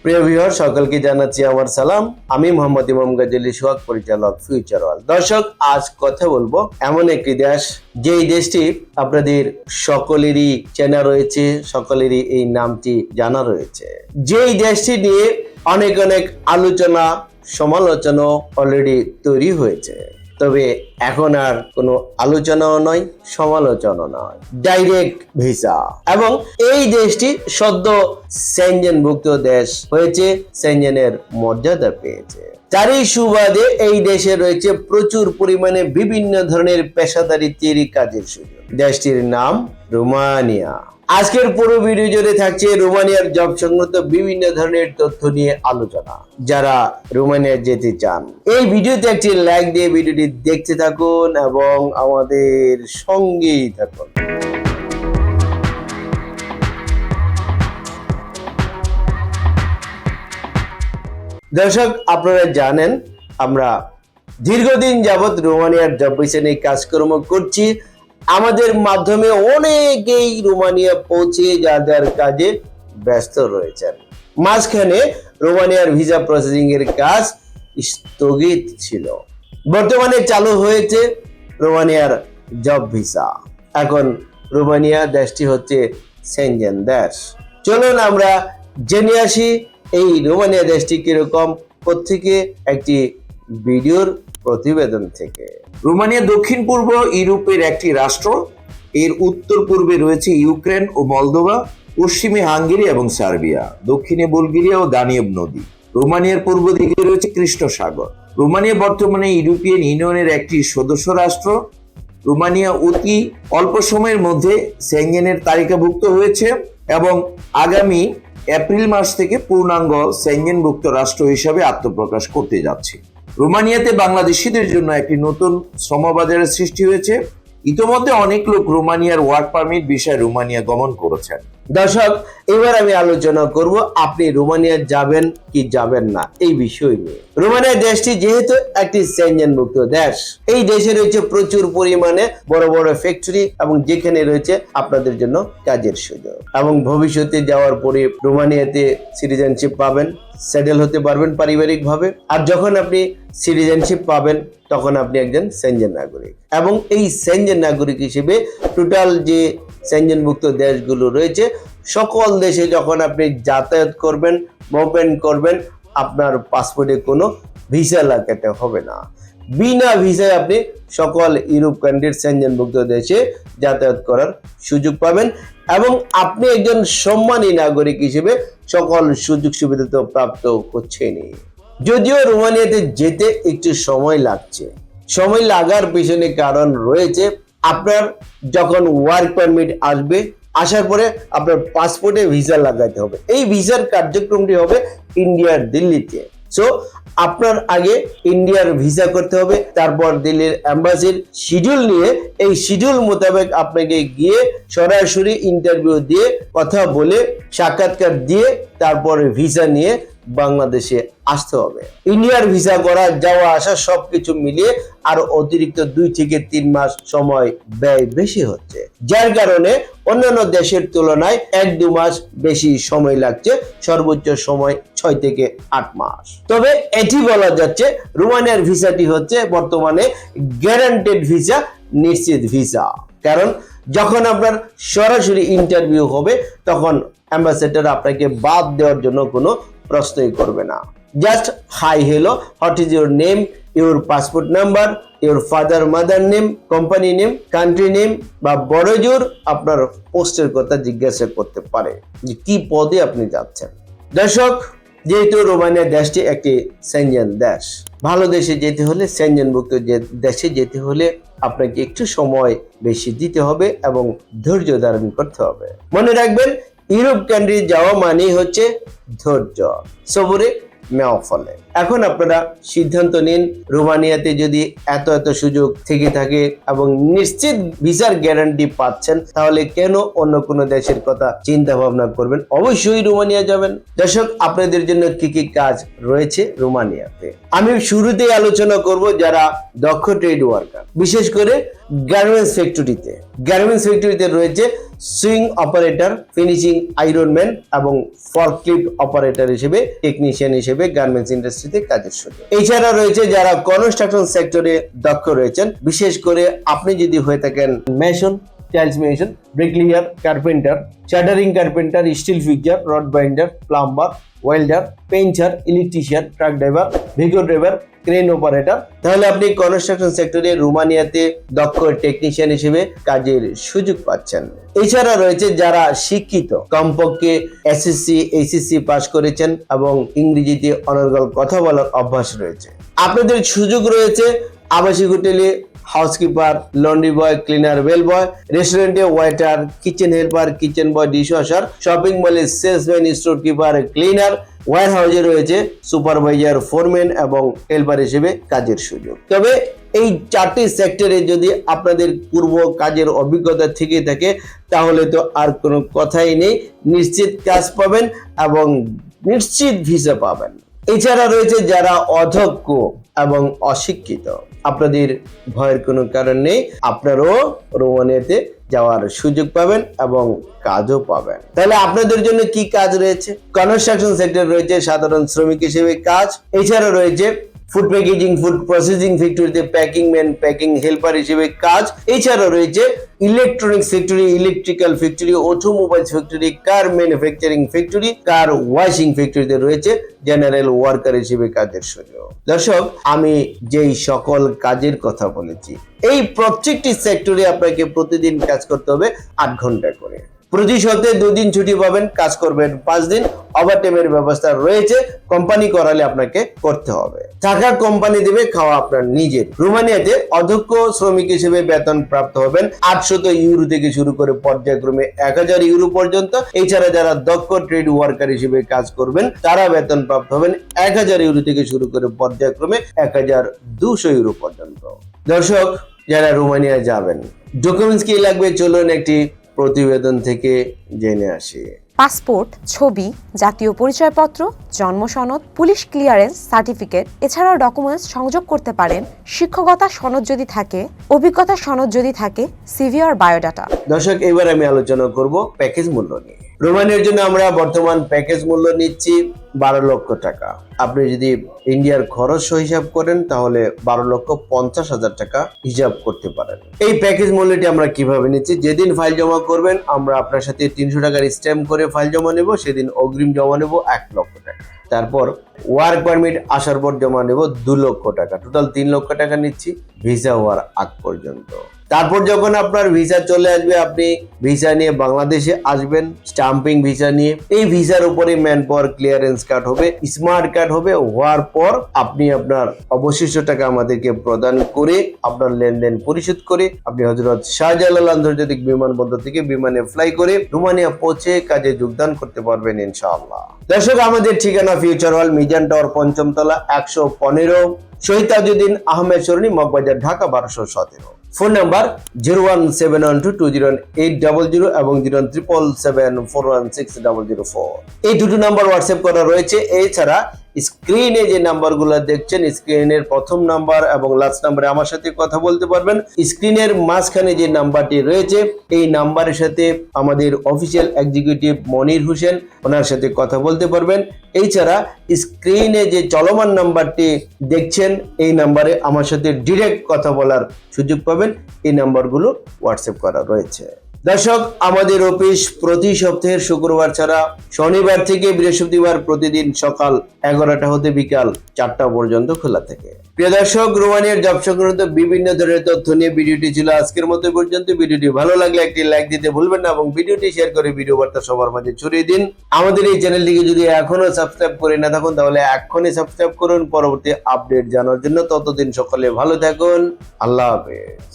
প্রিয় ভিউয়ার সকলকে জানাচ্ছি আমার সালাম। আমি মোহাম্মদ ইমাম গাজী সোহাগ, পরিচালক ফিউচার ওয়ার্ল্ড। দর্শক, আজ কথা বলবো এমন একটি দেশ, যেই দেশটি আপনাদের সকলেরই চেনা রয়েছে, সকলেরই এই নামটি জানা রয়েছে। যেই দেশটি নিয়ে অনেক আলোচনা সমালোচনা অলরেডি তৈরি হয়েছে, তবে এখন আর কোনো আলোচনাও নয়, সমালোচনা নয়, ডাইরেক্ট ভিসা। এবং এই দেশটি সদ্য সেনজেনভুক্ত দেশ হয়েছে, সেনজেনের মর্যাদা পেয়েছে। তারই সুবাদে এই দেশে রয়েছে প্রচুর পরিমাণে বিভিন্ন ধরনের পেশাদারি তৈরি কাজের সুযোগ। দেশটির নাম রোমানিয়া। আজকের পুরো ভিডিও জুড়ে থাকছে রোমানিয়ার জব সংক্রান্ত বিভিন্ন ধরনের তথ্য নিয়ে আলোচনা। যারা রোমানিয়া যেতে চান, এই ভিডিওতে একটি লাইক দিয়ে ভিডিওটি দেখতে থাকুন এবং আমাদের সঙ্গেই থাকুন। দর্শক, আপনারা জানেন আমরা দীর্ঘদিন যাবৎ রোমানিয়ার জব ভিসা নিয়ে কাজকর্ম করছি। আমাদের মাধ্যমে অনেকেই রোমানিয়া পৌঁছে যাদের কাজে ব্যস্ত রয়েছেন। মাঝখানে রোমানিয়ার ভিসা প্রসেসিং এর কাজ স্থগিত ছিল। বর্তমানে চালু হয়েছে রোমানিয়ার জব ভিসা। এখন রোমানিয়া দেশটি হচ্ছে সেনজেন দেশ। চলুন আমরা জেনে আসি এই রোমানিয়া দেশটি কিরকম, কোত্থেকে একটি ভিডিওর প্রতিবেদন থেকে। রোমানিয়া দক্ষিণ পূর্ব ইউরোপের একটি রাষ্ট্র। এর উত্তর পূর্বে রয়েছে ইউক্রেন ও মলদোভা, পশ্চিমে হাঙ্গেরি এবং সার্বিয়া, দক্ষিণে বুলগেরিয়া ও দানিয়েব নদী। রোমানিয়ার পূর্ব দিকে রয়েছে কৃষ্ণ সাগর। রোমানিয়া বর্তমানে ইউরোপিয়ান ইউনিয়নের একটি সদস্য রাষ্ট্র। রোমানিয়া অতি অল্প সময়ের মধ্যে সেনজেনের তালিকাভুক্ত হয়েছে এবং আগামী এপ্রিল মাস থেকে পূর্ণাঙ্গ সেনজেনভুক্ত রাষ্ট্র হিসাবে আত্মপ্রকাশ করতে যাচ্ছে। রোমানিয়াতে বাংলাদেশিদের জন্য একটি নতুন শ্রমবাজারের সৃষ্টি হয়েছে। ইতোমধ্যে অনেক লোক রোমানিয়ার ওয়ার্ক পারমিট বিষয়ে রোমানিয়া গমন করেছেন। দর্শক, এবার আমি আলোচনা করব আপনি রোমানিয়া যাবেন কি যাবেন না এই বিষয় নিয়ে। রোমানিয়া দেশটি যেহেতু একটি সেনজেনভুক্ত দেশ, এই দেশে রয়েছে প্রচুর পরিমাণে বড় বড় ফ্যাক্টরি এবং যেখানে রয়েছে আপনাদের জন্য কাজের সুযোগ। এবং ভবিষ্যতে যাওয়ার পরে রোমানিয়াতে সিটিজেনশিপ পাবেন, সেটেল হতে পারবেন পারিবারিক ভাবে। আর যখন আপনি সিটিজেনশিপ পাবেন তখন আপনি একজন সেনজেন নাগরিক। এবং এই সেনজেন নাগরিক হিসেবে টোটাল যে সেনজেনভুক্ত দেশগুলো রয়েছে, সকল দেশে যখন আপনি যাতায়াত করবেন, মুভমেন্ট করবেন, আপনার পাসপোর্টে কোনো ভিসা লাগাতে হবে না। বিনা ভিসায় আপনি সকল ইউরোপ কান্ট্রির সেনজেনভুক্ত দেশে যাতায়াত করার সুযোগ পাবেন এবং আপনি একজন সম্মানী নাগরিক হিসেবে সকল সুযোগ সুবিধা তো প্রাপ্ত হচ্ছেনই। যদিও রোমানিয়াতে যেতে একটু সময় লাগছে, সময় লাগার পিছনে কারণ রয়েছে। আপনার যখন ওয়ার্ক পারমিট আসবে, আসার পরে আপনার পাসপোর্টে ভিসা লাগাতে হবে। এই ভিসার কার্যক্রমটি হবে ইন্ডিয়ার দিল্লিতে। সো আপনার আগে ইন্ডিয়ার ভিসা করতে হবে, তারপর দিল্লির এম্বাসির শিডিউল নিয়ে এই শিডিউল মোতাবেক আপনাকে গিয়ে সরাসরি ইন্টারভিউ দিয়ে কথা বলে সাক্ষাৎকার দিয়ে তারপরে ভিসা নিয়ে বাংলাদেশে আসতে হবে। ইন্ডিয়ার ভিসা করা, যাওয়া আসা সবকিছু মিলিয়ে আরো অতিরিক্ত 2 থেকে 3 মাস সময় ব্যয় বেশি হচ্ছে, যার কারণে অন্যান্য দেশের তুলনায় 1-2 মাস বেশি সময় লাগছে, সর্বোচ্চ সময় 6 থেকে 8 মাস। তবে এটি বলা যাচ্ছে রোমানিয়ার ভিসাটি হচ্ছে বর্তমানে গ্যারান্টেড ভিসা, নিশ্চিত ভিসা। কারণ যখন আপনার সরাসরি ইন্টারভিউ হবে তখন অ্যাম্বাসেডর আপনাকে বাদ দেওয়ার জন্য কোনো প্রশ্নই করবে না। Just hi hello, what is your name, your passport number, your father mother name, company name, country name বা বড় জোর আপনার পোস্টের কথা জিজ্ঞাসা করতে পারে যে কি পদে আপনি যাচ্ছেন। দর্শক, যেহেতু রোমানিয়া দেশটি একটি সেনজেন দেশ, ভালো দেশে যেতে হলে, সেনজেনভুক্ত দেশে যেতে হলে আপনাকে একটু সময় বেশি দিতে হবে এবং ধৈর্য ধারণ করতে হবে। মনে রাখবেন, ইউরোপ কান্ট্রি যাওয়া মানেই হচ্ছে ধৈর্য, সবরে মেওয়া ফলে। এখন আপনারা সিদ্ধান্ত নিন, রোমানিয়াতে যদি এত সুযোগ থেকে থাকে এবং নিশ্চিত ভিসার গ্যারান্টি পাচ্ছেন, তাহলে কেন অন্য কোনো দেশের কথা চিন্তা ভাবনা করবেন? অবশ্যই রোমানিয়া যাবেন। দর্শক, আপনাদের জন্য কি কি কাজ রয়েছে রোমানিয়াতে আমি শুরুতেই আলোচনা করব যারা দক্ষ ট্রেড ওয়ার্কার, বিশেষ করে গার্মেন্টস ফ্যাক্টরিতে। গার্মেন্টস ফ্যাক্টরিতে রয়েছে সুইং অপারেটর, ফিনিশিং আয়রনম্যান এবং ফর্কলিফট অপারেটর হিসেবে, টেকনিশিয়ান হিসেবে গার্মেন্টস ইন্ডাস্ট্রিতে কাজের সুযোগ। এছাড়া রয়েছে যারা কনস্ট্রাকশন সেক্টরে দক্ষ রয়েছেন, বিশেষ করে আপনি যদি হয়ে থাকেন mason, tiles mason, bricklayer, carpenter, shuttering carpenter, steel fixer, rod binder, plumber, welder, painter, electrician, truck driver, Vigo driver, crane operator, তাহলে আপনি কনস্ট্রাকশন সেক্টরে রোমানিয়াতে দক্ষ টেকনিশিয়ান হিসেবে কাজের সুযোগ পাচ্ছেন। এছাড়া রয়েছে যারা শিক্ষিত, কমপক্ষে এসএসসি, এইচএসসি পাস করেছেন এবং ইংরেজিতে অনর্গল কথা বলার অভ্যাস রয়েছে। আপনাদের সুযোগ রয়েছে আবাসিক হোটেলে housekeeper, laundry boy, cleaner, bell boy, রেস্টুরেন্টে waiter, kitchen helper, kitchen boy, dishwasher, shopping মলে সেলসম্যান, স্টোর কিপার, ক্লিনার, ওয়্যার হাউসে রয়েছে সুপারভাইজার, ফোরম্যান এবং হেল্পার হিসেবে কাজের সুযোগ। তবে এই 4টি সেক্টরে যদি আপনাদের পূর্ব কাজের অভিজ্ঞতা থেকে থাকে তাহলে তো আর কোনো কথাই নেই, নিশ্চিত কাজ পাবেন এবং নিশ্চিত ভিসা পাবেন। এছাড়া রয়েছে যারা অদক্ষ এবং অশিক্ষিত, আপনাদের ভয়ের কোনো কারণ নেই, আপনারাও রোমানিয়াতে যাওয়ার সুযোগ পাবেন এবং কাজও পাবেন। তাহলে আপনাদের জন্য কি কাজ রয়েছে? কনস্ট্রাকশন সেক্টর রয়েছে সাধারণ শ্রমিক হিসেবে কাজ। এছাড়া রয়েছে ফুড প্যাকেজিং, ফুড প্রসেসিং ফ্যাক্টরিতে প্যাকিং ম্যান, প্যাকিং হেল্পার হিসেবে কাজ। এছাড়া রয়েছে electronics factory, electrical factory, automobiles factory, কার ম্যানুফ্যাকচারিং ফ্যাক্টরি, কার ওয়াশিং ফ্যাক্টরিতে রয়েছে জেনারেল ওয়ার্কার হিসেবে কাজের সুযোগ। দর্শক, আমি যেই সকল কাজের কথা বলেছি, এই প্রত্যেকটি সেক্টরে আপনাকে প্রতিদিন কাজ করতে হবে 8 ঘন্টা করে। প্রতি সপ্তাহে 2 দিন ছুটি পাবেন, কাজ করবেন 5 দিন। ওভারটাইমের ব্যবস্থা রয়েছে, কোম্পানি করালে আপনাকে করতে হবে। টাকা কোম্পানি দেবে, খাওয়া আপনার নিজের। রোমানিয়াতে অদক্ষ শ্রমিক হিসেবে বেতন প্রাপ্ত হবেন 800 ইউরো থেকে শুরু করে পর্যায়ক্রমে 1000 ইউরো পর্যন্ত। এছাড়া যারা দক্ষ ট্রেড ওয়ার্কার হিসেবে কাজ করবেন তারা বেতন প্রাপ্ত হবেন 1000 ইউরো থেকে শুরু করে পর্যায়ক্রমে 1200 ইউরো পর্যন্ত। দর্শক, যারা রোমানিয়া যাবেন, ডকুমেন্টস কি লাগবে চলুন একটি প্রতিবেদন থেকে জেনে আসি। পাসপোর্ট, ছবি, জাতীয় পরিচয়পত্র, জন্ম সনদ, পুলিশ ক্লিয়ারেন্স সার্টিফিকেট, এছাড়াও ডকুমেন্টস সংযোগ করতে পারেন শিক্ষকতা সনদ যদি থাকে, অভিজ্ঞতা সনদ যদি থাকে, সিভি আর বায়োডাটা। দর্শক, এবার আমি আলোচনা করব প্যাকেজ মূল্য নিয়ে। রোমানিয়ার জন্য আমরা বর্তমান প্যাকেজ মূল্য নিচ্ছি 12 লক্ষ টাকা। আপনি যদি ইন্ডিয়ার খরচ হিসাব করেন তাহলে 12,50,000 টাকা হিসাব করতে পারেন। এই প্যাকেজ মূল্যটি আমরা কিভাবে নিচ্ছি? যেদিন ফাইল জমা করবেন আমরা আপনার সাথে 300 টাকার স্ট্যাম্প করে ফাইল জমা নেব, সেদিন অগ্রিম জমা নেব 1 লক্ষ টাকা। তারপর ওয়ার্ক পারমিট আসার পর জমা নেব 2 লক্ষ টাকা। টোটাল 3 লক্ষ টাকা নিচ্ছি ভিসা হওয়ার আগ পর্যন্ত। তারপর যখন আপনার ভিসা চলে আসবে, আপনি ভিসা নিয়ে বাংলাদেশে আসবেন, স্টাম্পিং ভিসা নিয়ে। এই ভিসার উপরে ম্যান পাওয়ার ক্লিয়ারেন্স কার্ড হবে, স্মার্ট কার্ড হবে। হওয়ার পর আপনি আপনার অবশিষ্ট টাকা আমাদেরকে প্রদান করে আপনার লেনদেন পরিশোধ করে আপনি হযরত শাহজালাল আন্তর্জাতিক বিমানবন্দর থেকে বিমানে ফ্লাই করে রোমানিয়া পৌঁছে কাজে যোগদান করতে পারবেন ইনশাআল্লাহ। দর্শক, আমাদের ঠিকানা ফিউচার হল, মিজান টাওয়ার, 5ম তলা, 115, শহীদ তাজউদ্দিন আহমেদ সরণি, মগবাজার, ঢাকা 1217। ফোন নাম্বার 01712208000 এবং 07774160004। এই দুটো নাম্বার হোয়াটসঅ্যাপ করা রয়েছে। এছাড়া স্ক্রিনে যে নাম্বারগুলো দেখছেন, স্ক্রিনের প্রথম নাম্বার এবং লাস্ট নাম্বারে আমার সাথে কথা বলতে পারবেন। স্ক্রিনের মাঝখানে যে নাম্বারটি রয়েছে এই নাম্বারের সাথে আমাদের অফিসিয়াল এক্সিকিউটিভ মনির হোসেন, ওনার সাথে কথা বলতে পারবেন। এছাড়া স্ক্রিনে যে চলমান নাম্বারটি দেখছেন এই নাম্বারে আমার সাথে ডিরেক্ট কথা বলার সুযোগ পাবেন। এই নাম্বারগুলো হোয়াটসঅ্যাপ করা রয়েছে। দর্শক, আমাদের অফিস প্রতি সপ্তাহের শুক্রবার ছাড়া শনিবার থেকে বৃহস্পতিবার প্রতিদিন সকাল 11টা হতে বিকাল 4টা পর্যন্ত খোলা থাকে। প্রিয় দর্শক, রোমানিয়ার জব সংক্রান্ত বিভিন্ন ধরনের তথ্য নিয়ে ভিডিওটি ছিল আজকের মতো পর্যন্ত। ভিডিওটি ভালো লাগলে একটি লাইক দিতে ভুলবেন না এবং ভিডিওটি শেয়ার করে ভিডিও বার্তা সবার মাঝে ছড়িয়ে দিন। আমাদের এই চ্যানেলটিকে যদি এখনো সাবস্ক্রাইব করে না থাকুন তাহলে এখনই সাবস্ক্রাইব করুন পরবর্তী আপডেট জানার জন্য। ততদিন সকলে ভালো থাকুন। আল্লাহ হাফেজ।